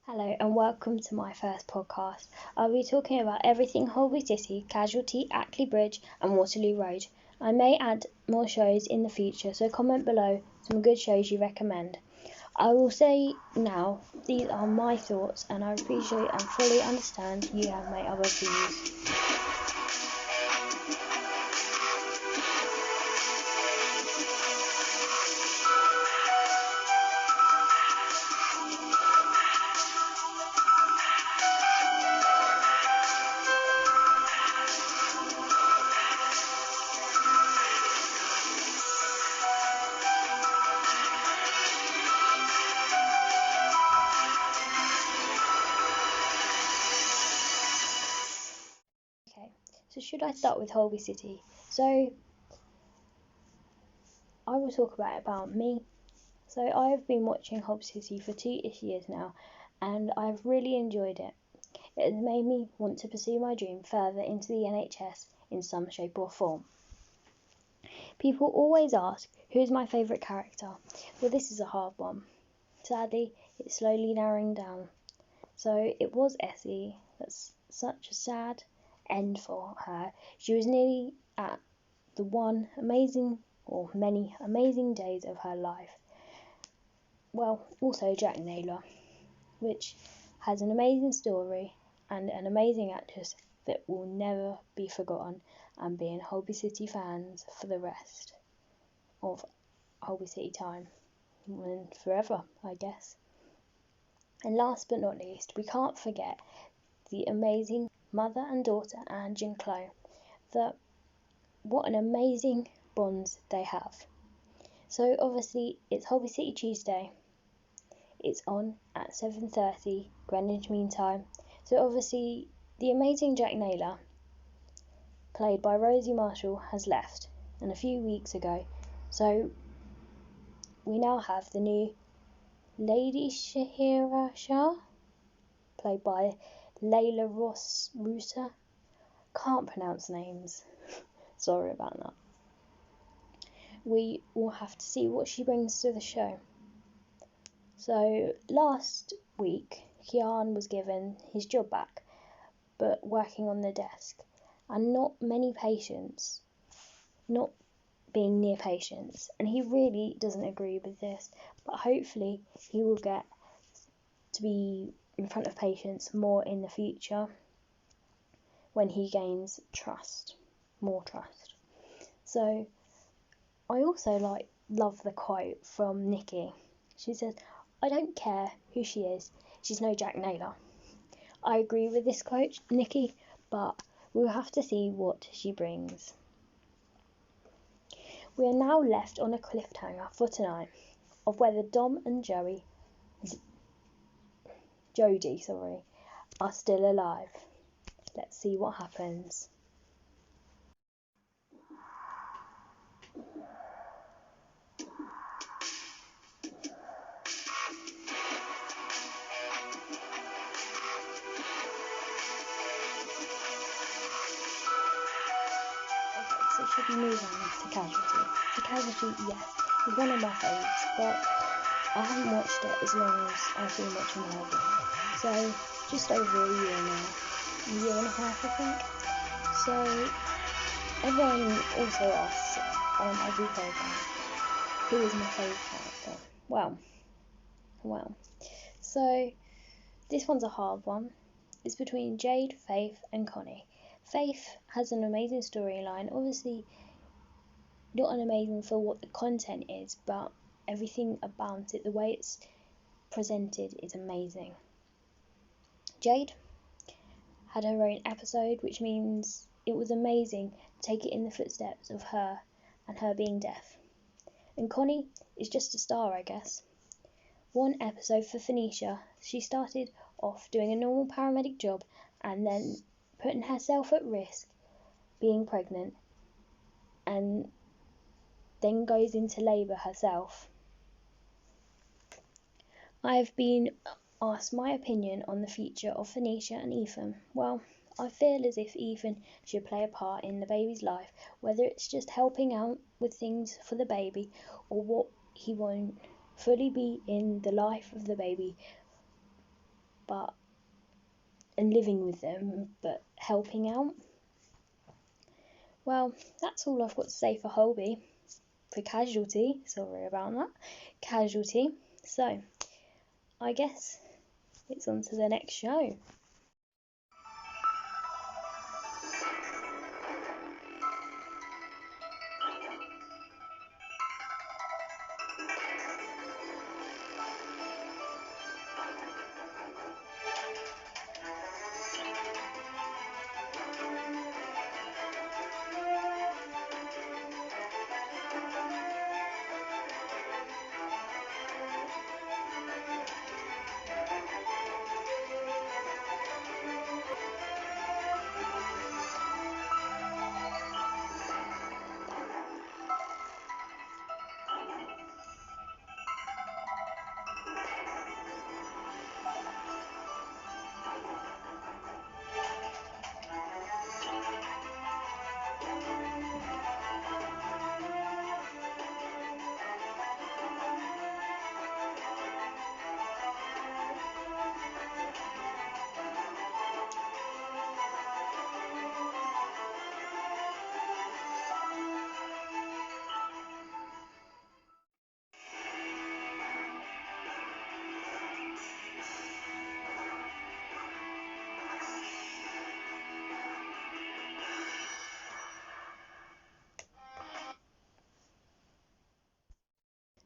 Hello and welcome to my first podcast. I'll be talking about everything Holby City, Casualty, Ackley Bridge and Waterloo Road. I may add more shows in the future, so comment below some good shows you recommend. I will say now, these are my thoughts and I appreciate and fully understand you have my other views. Okay, so should I start with Holby City? So I will talk about me. So I've been watching Holby City for 2-ish years now and I've really enjoyed it. It has made me want to pursue my dream further into the NHS in some shape or form. People always ask, who's my favourite character? Well, this is a hard one. Sadly, it's slowly narrowing down. So it was Essie. That's such a sad end for her. She was nearly at the one amazing or many amazing days of her life. Well, also Jack Naylor, which has an amazing story and an amazing actress that will never be forgotten and be in Holby City fans for the rest of Holby City time and forever, I guess. And last but not least, we can't forget the amazing mother and daughter, Ange and Chloe. What an amazing bond they have. So obviously it's Holby City Tuesday. It's on at 7:30 Greenwich Mean Time. So obviously the amazing Jack Naylor, played by Rosie Marshall, has left, and a few weeks ago. So we now have the new Lady Shahira Shah, played by Layla Roosa. Can't pronounce names. Sorry about that. We will have to see what she brings to the show. So last week, Kian was given his job back, but working on the desk, and not being near patients, and he really doesn't agree with this, but hopefully he will get to be in front of patients more in the future when he gains more trust. So I also love the quote from Nikki. She says, "I don't care who she is, she's no Jack Naylor." I agree with this quote, Nikki, but we'll have to see what she brings. We are now left on a cliffhanger for tonight of whether Dom and Jodie, are still alive. Let's see what happens. So should we move on to Casualty? So Casualty, yes, is one of my favourites, but I haven't watched it as long as I've been watching Holby. So just over a year now, a year and a half I think. So everyone also asks on every programme, who is my favourite character? Well. So this one's a hard one. It's between Jade, Faith and Connie. Faith has an amazing storyline, obviously not an amazing for what the content is, but everything about it, the way it's presented, is amazing. Jade had her own episode, which means it was amazing to take it in the footsteps of her and her being deaf. And Connie is just a star, I guess. One episode for Phoenicia, she started off doing a normal paramedic job and then putting herself at risk being pregnant and then goes into labour herself. I've been asked my opinion on the future of Phoenicia and Ethan. Well, I feel as if Ethan should play a part in the baby's life, whether it's just helping out with things for the baby or what, he won't fully be in the life of the baby and living with them, but helping out. Well, that's all I've got to say for Holby. For Casualty, sorry about that, Casualty. So, I guess it's on to the next show.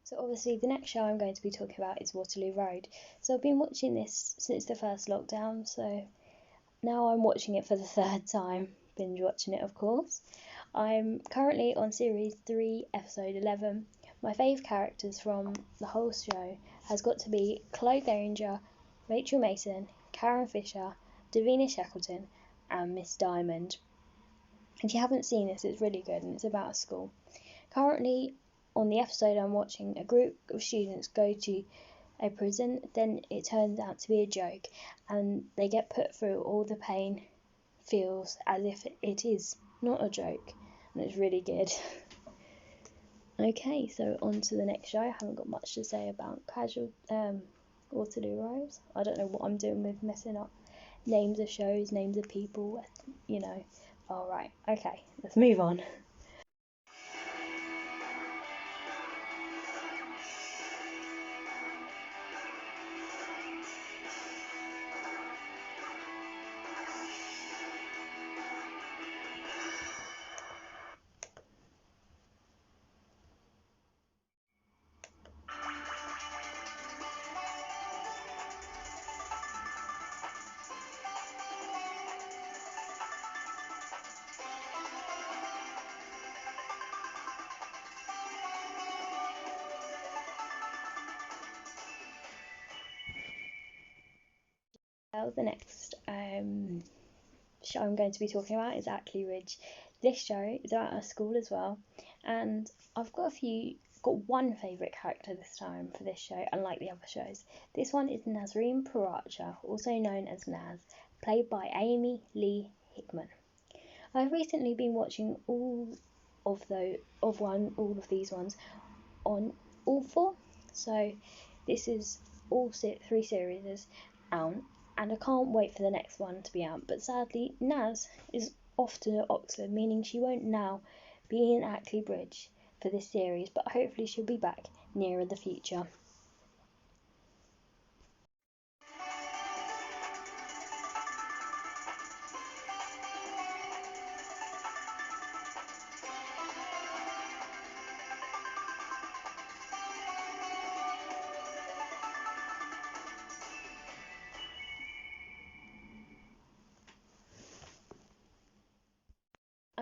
So obviously the next show I'm going to be talking about is Waterloo Road. So I've been watching this since the first lockdown, so now I'm watching it for the third time, binge watching it of course. I'm currently on series 3, episode 11. My favourite characters from the whole show has got to be Chloe Granger, Rachel Mason, Karen Fisher, Davina Shackleton and Miss Diamond. If you haven't seen this, it's really good and it's about a school. Currently on the episode I'm watching, a group of students go to a prison, then it turns out to be a joke and they get put through all the pain, feels as if it is not a joke, and it's really good. Okay, so on to the next show. I haven't got much to say about Waterloo Road. I don't know what I'm doing with messing up names of shows, names of people, you know. Alright, okay, let's move on. Well, the next show I'm going to be talking about is Ackley Ridge. This show is about a school as well, and I've got one favourite character this time for this show, unlike the other shows. This one is Nazreen Paracha, also known as Naz, played by Amy Lee Hickman. I've recently been watching all of these ones on all 4, so this is all 3 series out, and I can't wait for the next one to be out. But sadly, Naz is off to Oxford, meaning she won't now be in Ackley Bridge for this series, but hopefully she'll be back nearer the future.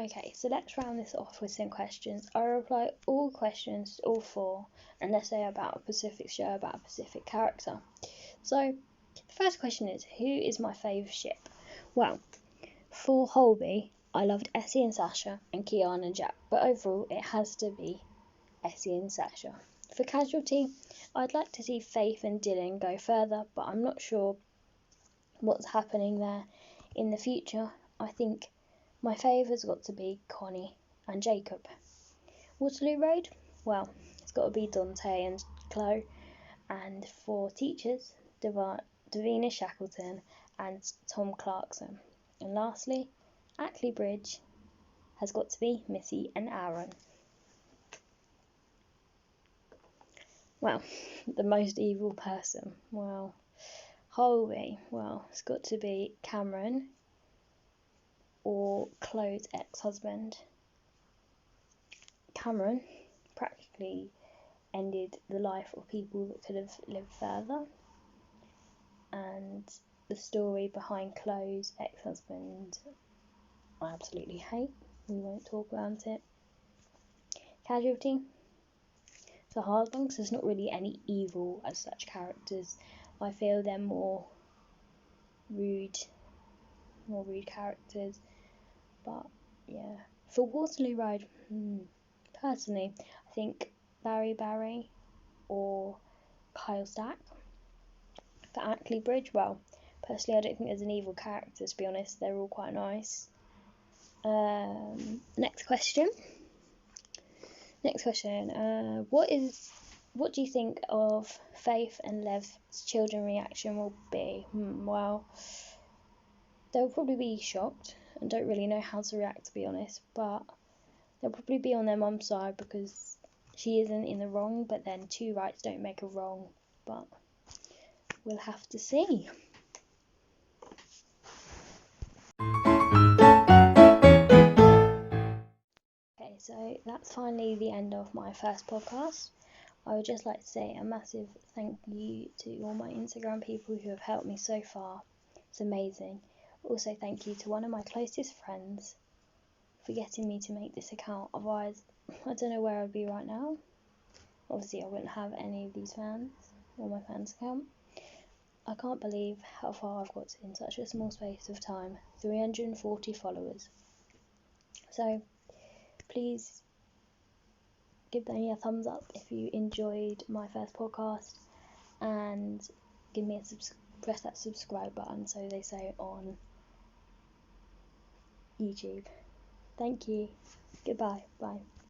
Okay, so let's round this off with some questions. I reply all questions to all 4, unless they are about a specific show, about a specific character. So, the first question is, who is my favourite ship? Well, for Holby, I loved Essie and Sasha and Kian and Jack, but overall it has to be Essie and Sasha. For Casualty, I'd like to see Faith and Dylan go further, but I'm not sure what's happening there in the future. I think my favourite's got to be Connie and Jacob. Waterloo Road? Well, it's got to be Dante and Chloe. And for teachers, Davina Shackleton, and Tom Clarkson. And lastly, Ackley Bridge has got to be Missy and Aaron. Well, the most evil person. Well, Holby. Well, it's got to be Cameron or Chloe's ex-husband. Cameron practically ended the life of people that could have lived further, and the story behind Chloe's ex-husband I absolutely hate. We won't talk about it. Casualty. It's a hard one because there's not really any evil as such characters. I feel they're more rude characters. But yeah, for Waterloo Road, personally, I think Barry or Kyle Stack. For Ackley Bridge, well, personally, I don't think there's an evil character. To be honest, they're all quite nice. Next question. What do you think of Faith and Lev's children reaction will be? Well, they'll probably be shocked and don't really know how to react, to be honest, but they'll probably be on their mum's side because she isn't in the wrong, but then two rights don't make a wrong, but we'll have to see. Okay, so that's finally the end of my first podcast. I would just like to say a massive thank you to all my Instagram people who have helped me so far. It's amazing. Also, thank you to one of my closest friends for getting me to make this account. Otherwise, I don't know where I'd be right now. Obviously, I wouldn't have any of these fans or my fans account. I can't believe how far I've got in such a small space of time. 340 followers. So, please give me a thumbs up if you enjoyed my first podcast, and give me press that subscribe button, so they say, on YouTube. Thank you. Goodbye. Bye.